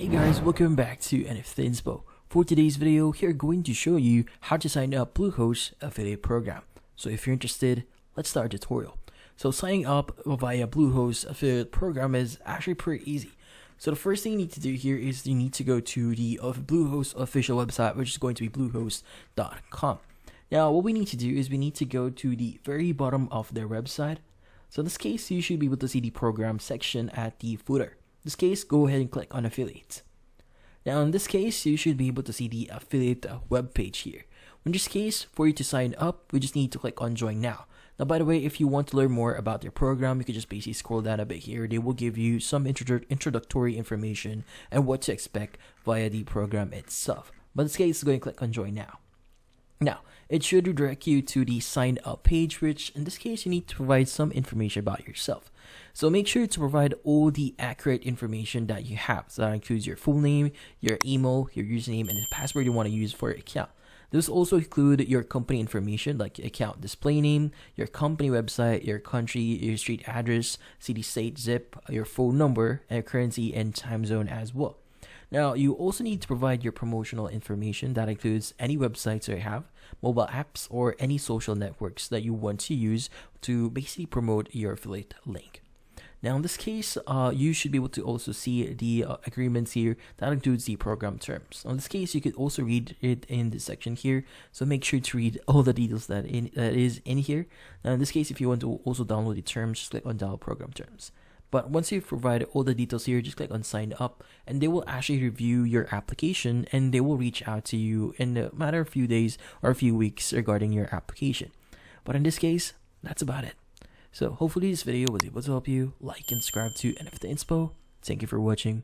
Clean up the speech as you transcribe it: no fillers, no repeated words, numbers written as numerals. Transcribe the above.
Hey guys, welcome back to NFT Inspo. For today's video, we're going to show you how to sign up Bluehost affiliate program. So if you're interested, let's start the tutorial. So signing up via Bluehost affiliate program is actually pretty easy. So the first thing you need to do here is you need to go to the Bluehost official website, which is going to be bluehost.com. Now what we need to do is we need to go to the very bottom of their website. So in this case, you should be able to see the program section at the footer. In this case, go ahead and click on affiliates. Now in this case, you should be able to see the affiliate web page here. In this case, for you to sign up, we just need to click on join now. Now by the way, if you want to learn more about their program, you can just basically scroll down a bit here. They will give you some introductory information and what to expect via the program itself. But in this case, go ahead and click on join now. Now, it should redirect you to the sign up page, which in this case, you need to provide some information about yourself. So make sure to provide all the accurate information that you have. So that includes your full name, your email, your username, and the password you want to use for your account. This also include your company information like your account display name, your company website, your country, your street address, city, state, zip, your phone number, and currency and time zone as well. Now, you also need to provide your promotional information that includes any websites you have, mobile apps, or any social networks that you want to use to basically promote your affiliate link. Now, in this case, you should be able to also see the agreements here that includes the program terms. In this case, you could also read it in this section here. So make sure to read all the details that is in here. Now, in this case, if you want to also download the terms, just click on download program terms. But once you've provided all the details here, just click on sign up and they will actually review your application and they will reach out to you in a matter of a few days or a few weeks regarding your application. But in this case, that's about it. So hopefully this video was able to help you. Like and subscribe to NFT Inspo. Thank you for watching.